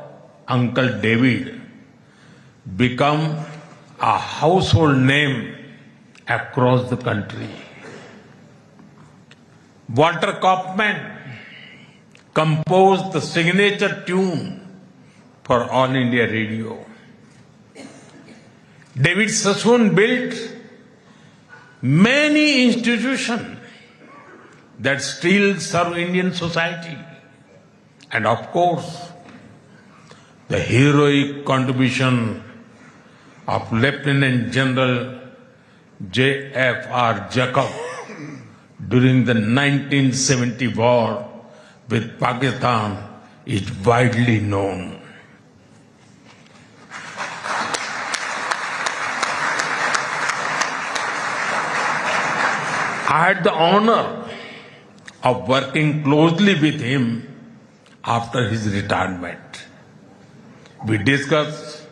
Uncle David, become a household name across the country. Walter Kaufman composed the signature tune for All India Radio. David Sassoon built many institutions that still serve Indian society. And of course, the heroic contribution of Lieutenant General J.F.R. Jacob during the 1970 war with Pakistan is widely known. I had the honor of working closely with him after his retirement. We discussed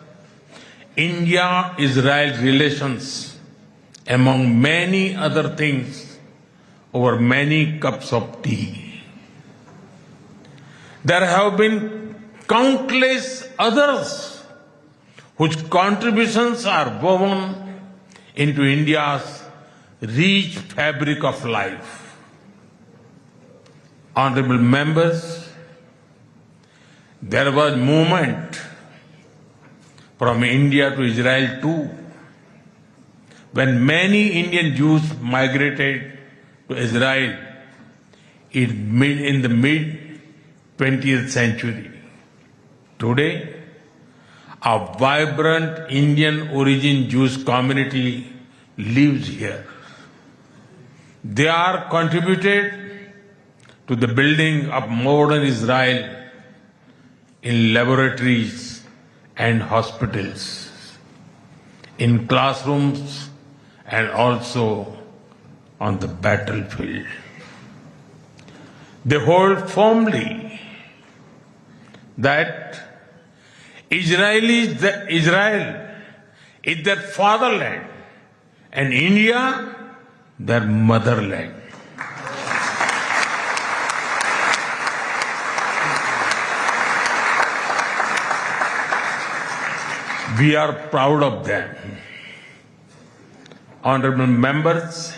India-Israel relations, among many other things, over many cups of tea. There have been countless others whose contributions are woven into India's rich fabric of life. Honorable members, there was movement from India to Israel too, when many Indian Jews migrated to Israel in the mid-20th century. Today, a vibrant Indian origin Jewish community lives here. They are contributed to the building of modern Israel in laboratories and hospitals, in classrooms, and also on the battlefield. They hold firmly that Israel is their fatherland and India their motherland. We are proud of them. Honorable members,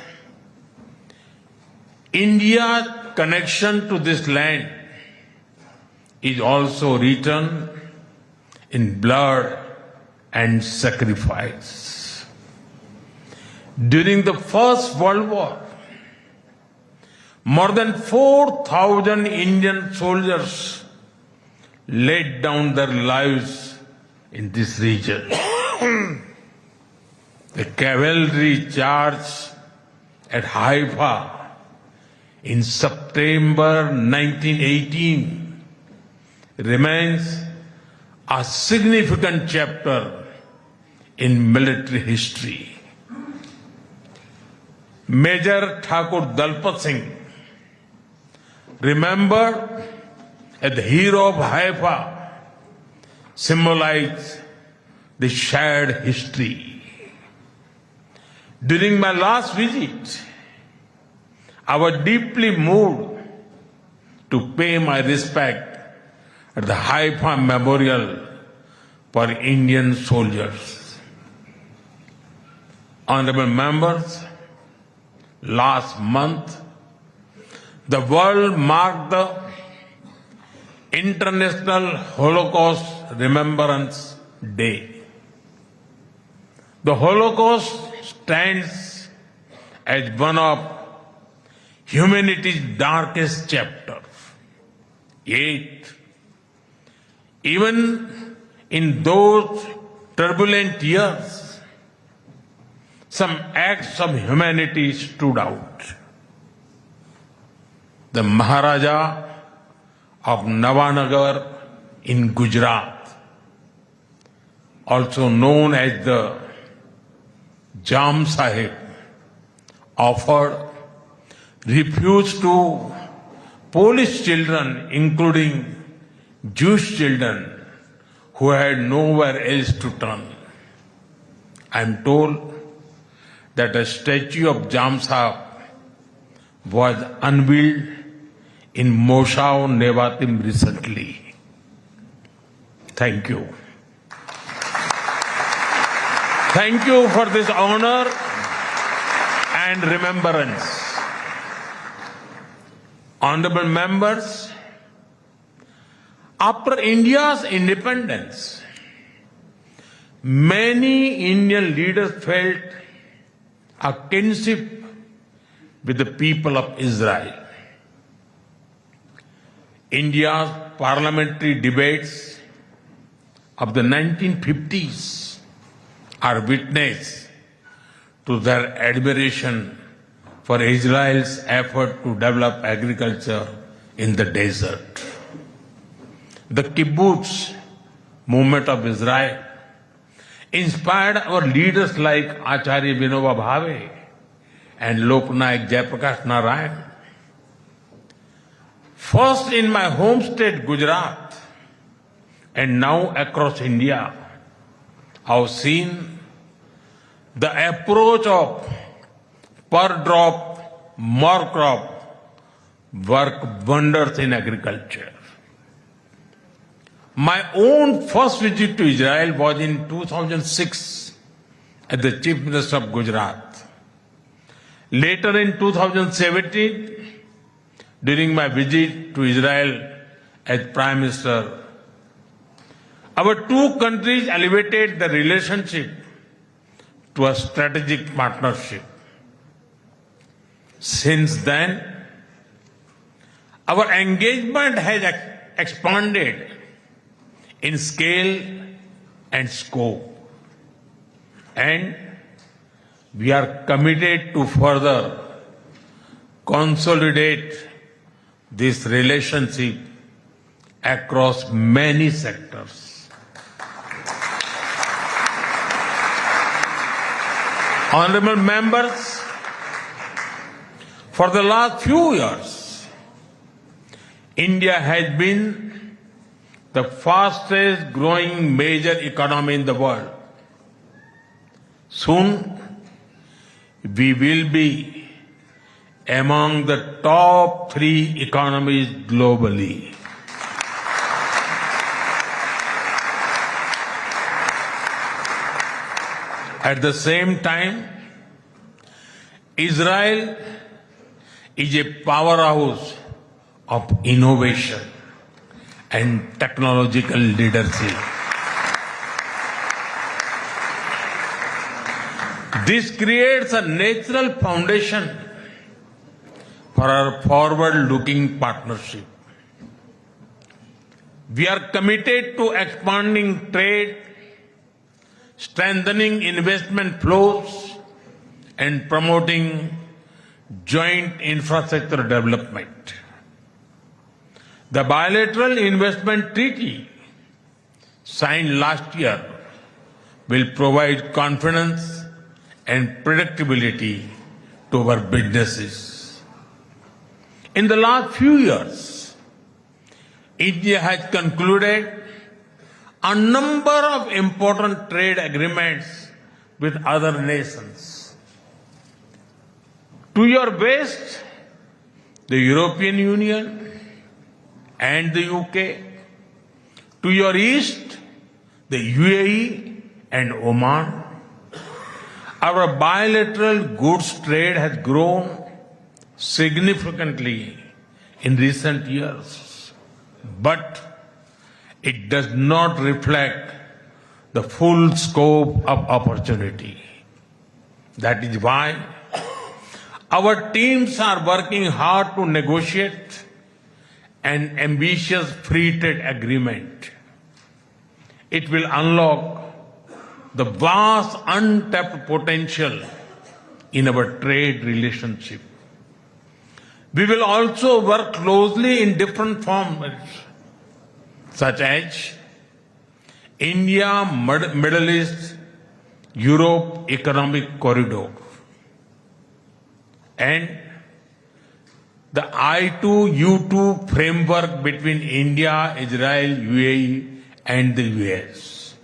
India's connection to this land is also written in blood and sacrifice. During the First World War, more than 4,000 Indian soldiers laid down their lives in this region. The cavalry charge at Haifa in September 1918 remains a significant chapter in military history. Major Thakur Dalpat Singh, remembered as the hero of Haifa, symbolized the shared history. During my last visit, I was deeply moved to pay my respect at the Haifa Memorial for Indian soldiers. Honorable members, last month, the world marked the International Holocaust Remembrance Day. The Holocaust stands as one of humanity's darkest chapters. Yet, even in those turbulent years, some acts of humanity stood out. The Maharaja of Navanagar in Gujarat, also known as the Jam Sahib, offered refuge to Polish children, including Jewish children who had nowhere else to turn. I am told that a statue of Jam Sahib was unveiled in Moshav Nevatim recently. Thank you. Thank you for this honor and remembrance. Honorable members, after India's independence, many Indian leaders felt a kinship with the people of Israel. India's parliamentary debates of the 1950s are witness to their admiration for Israel's effort to develop agriculture in the desert. The kibbutz movement of Israel inspired our leaders like Acharya Vinoba Bhave and Loknayak Jayaprakash Narayan. First in my home state Gujarat and now across India, I've seen the approach of per drop, more crop work wonders in agriculture. My own first visit to Israel was in 2006 as the Chief Minister of Gujarat. Later in 2017, during my visit to Israel as Prime Minister, our two countries elevated the relationship to a strategic partnership. Since then, our engagement has expanded in scale and scope, and we are committed to further consolidate this relationship across many sectors. Honorable members, for the last few years, India has been the fastest growing major economy in the world. Soon, we will be among the top 3 economies globally. At the same time, Israel is a powerhouse of innovation and technological leadership. This creates a natural foundation for our forward-looking partnership. We are committed to expanding trade, strengthening investment flows, and promoting joint infrastructure development. The bilateral investment treaty signed last year will provide confidence and predictability to our businesses. In the last few years, India has concluded a number of important trade agreements with other nations. To your west, the European Union and the UK. To your east, the UAE and Oman. Our bilateral goods trade has grown significantly in recent years, but it does not reflect the full scope of opportunity. That is why our teams are working hard to negotiate an ambitious free trade agreement. It will unlock the vast untapped potential in our trade relationship. We will also work closely in different formats, such as India, Middle East, Europe Economic Corridor, and the I2U2 framework between India, Israel, UAE, and the US.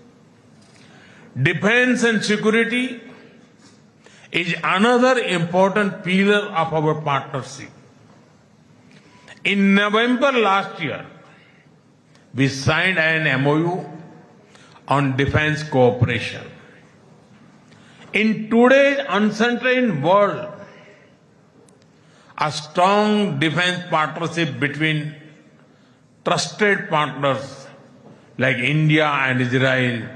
Defense and security is another important pillar of our partnership. In November last year, we signed an MOU on defense cooperation. In today's uncertain world, a strong defense partnership between trusted partners like India and Israel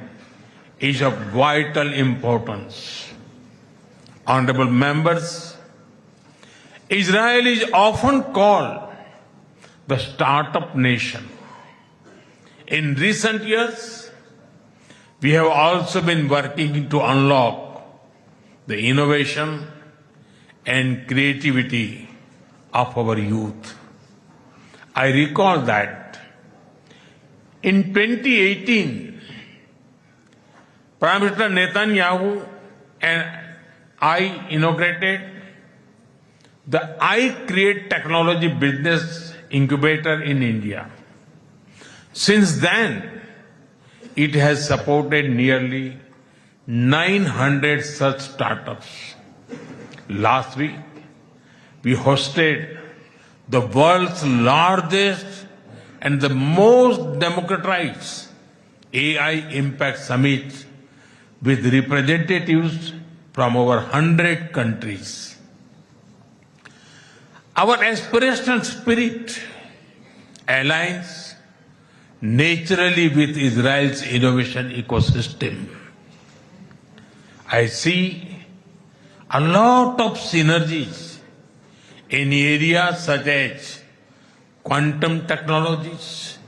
is of vital importance. Honorable members, Israel is often called the startup nation. In recent years, we have also been working to unlock the innovation and creativity of our youth. I recall that in 2018, Prime Minister Netanyahu and I inaugurated the I Create Technology Business Incubator in India. Since then, it has supported nearly 900 such startups. Last week, we hosted the world's largest and the most democratized AI Impact Summit with representatives from over 100 countries. Our aspirational spirit aligns naturally with Israel's innovation ecosystem. I see a lot of synergies in areas such as quantum technologies,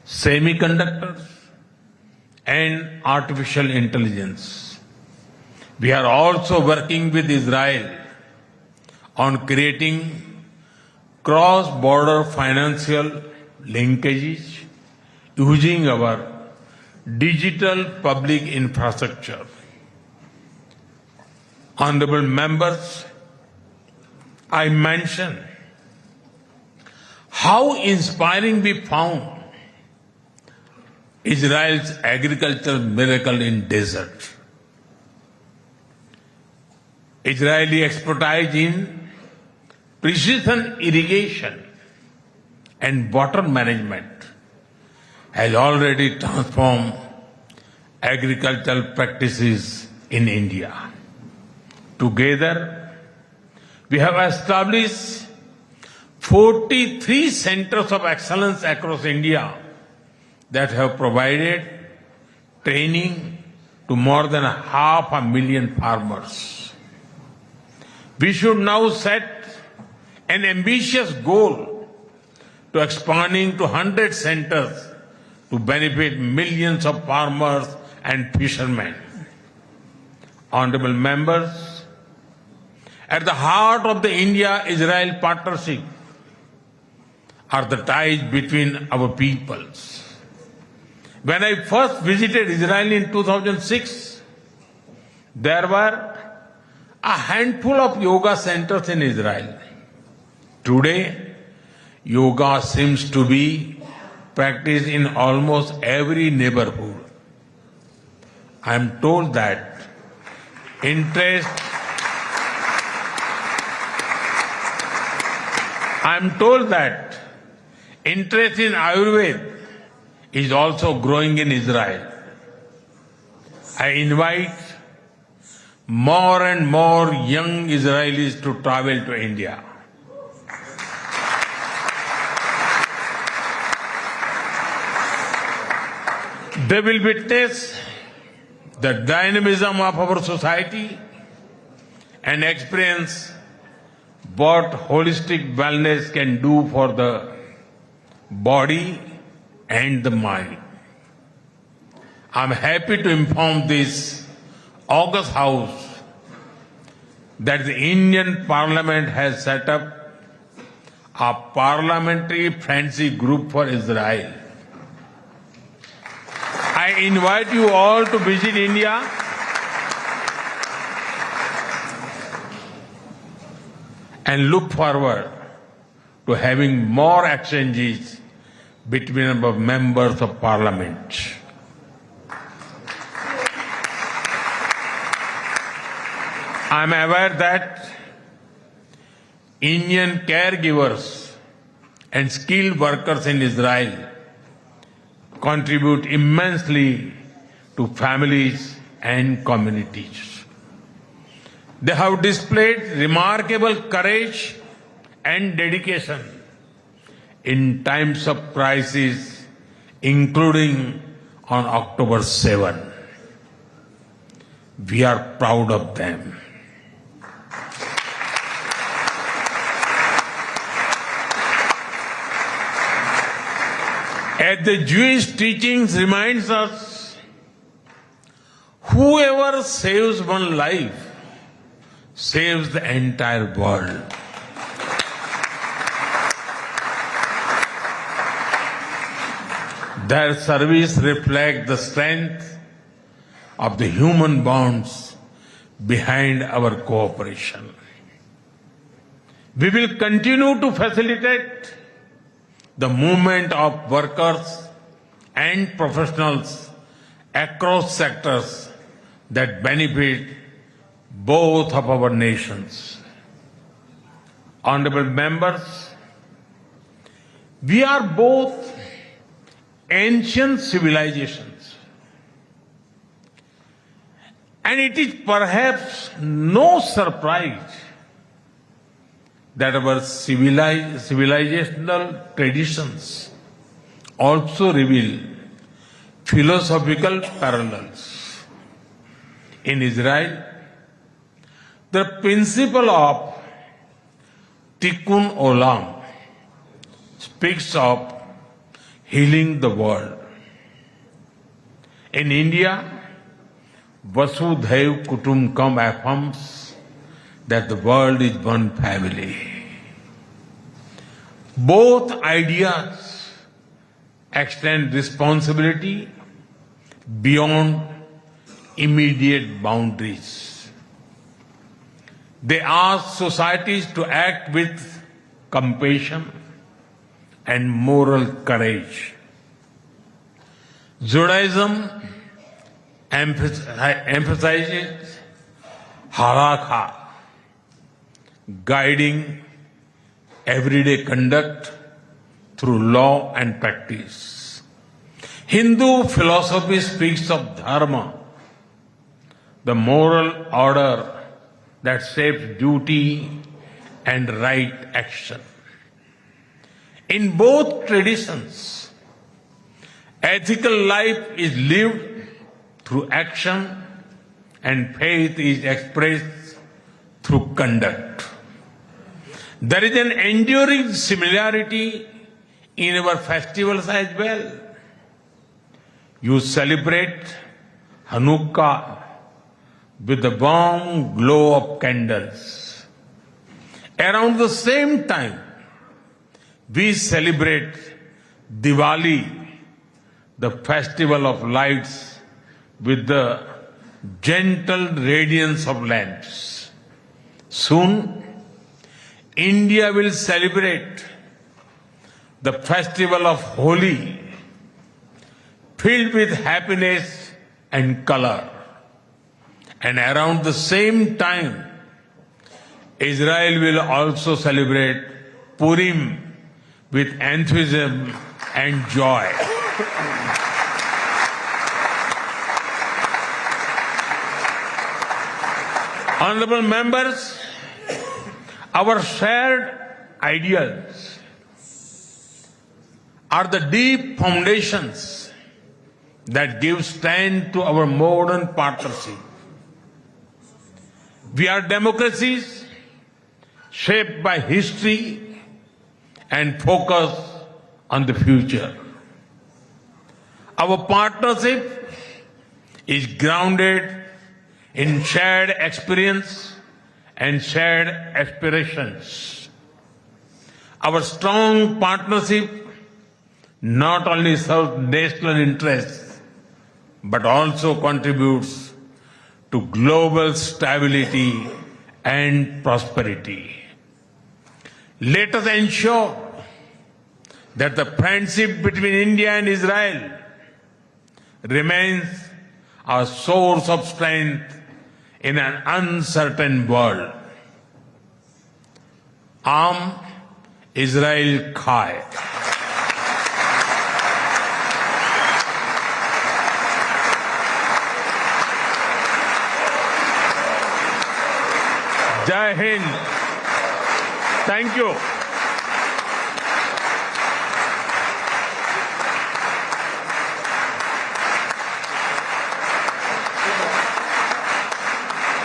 semiconductors, and artificial intelligence. We are also working with Israel on creating cross-border financial linkages using our digital public infrastructure. Honorable members, I mentioned how inspiring we found Israel's agricultural miracle in desert. Israeli expertise in precision irrigation and water management has already transformed agricultural practices in India. Together, we have established 43 centers of excellence across India that have provided training to more than 500,000 farmers. We should now set an ambitious goal to expanding to 100 centers to benefit millions of farmers and fishermen. Honorable members, at the heart of the India-Israel partnership are the ties between our peoples. When I first visited Israel in 2006, there were a handful of yoga centers in Israel. Today, yoga seems to be practiced in almost every neighborhood. I am told that interest in Ayurveda is also growing in Israel. I invite more and more young Israelis to travel to India. They will witness the dynamism of our society and experience what holistic wellness can do for the body and the mind. I'm happy to inform this August House that the Indian Parliament has set up a parliamentary friendship group for Israel. I invite you all to visit India and look forward to having more exchanges between our members of parliament. I am aware that Indian caregivers and skilled workers in Israel contribute immensely to families and communities. They have displayed remarkable courage and dedication in times of crisis, including on October 7. We are proud of them. As the Jewish teachings reminds us, whoever saves one life saves the entire world. Their service reflects the strength of the human bonds behind our cooperation. We will continue to facilitate the movement of workers and professionals across sectors that benefit both of our nations. Honorable members, we are both ancient civilizations, and it is perhaps no surprise that our civilizational traditions also reveal philosophical parallels. In Israel, the principle of Tikkun Olam speaks of healing the world. In India, Vasudhaiv Kutumbakam affirms that the world is one family. Both ideas extend responsibility beyond immediate boundaries. They ask societies to act with compassion and moral courage. Judaism emphasizes halakha, guiding everyday conduct through law and practice. Hindu philosophy speaks of dharma, the moral order that shapes duty and right action. In both traditions, ethical life is lived through action and faith is expressed through conduct. There is an enduring similarity in our festivals as well. you celebrate Hanukkah with the warm glow of candles. Around the same time, we celebrate Diwali, the festival of lights, with the gentle radiance of lamps. Soon, India will celebrate the festival of Holi, filled with happiness and color. And around the same time, Israel will also celebrate Purim with enthusiasm and joy. Honorable members, our shared ideals are the deep foundations that give strength to our modern partnership. We are democracies shaped by history and focus on the future. Our partnership is grounded in shared experience and shared aspirations. Our strong partnership not only serves national interests, but also contributes to global stability and prosperity. Let us ensure that the friendship between India and Israel remains a source of strength in an uncertain world. Am Israel Chai. Jai Hind. Thank you.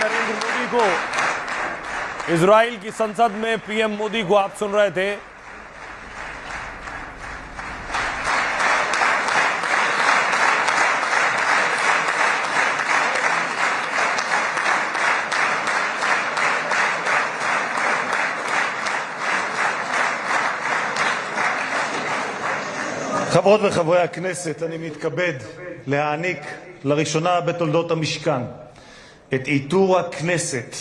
Narendra Modi को Israel की संसद में PM Modi को आप सुन रहे थे। חברות וחברי הכנסת, אני מתכבד להעניק לראשונה בתולדות המשכן את עיטור הכנסת,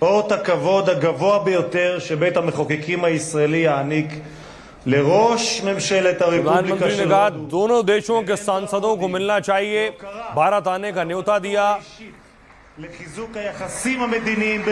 אות הכבוד הגבוה ביותר שבית המחוקקים הישראלי יעניק לראש ममशेलत הרפובליקה प्रधानमंत्री ने कहा दोनों देशों के सांसदों को मिलना चाहिए, भारत आने का न्योता दिया। לחיזוק היחסים המדיניים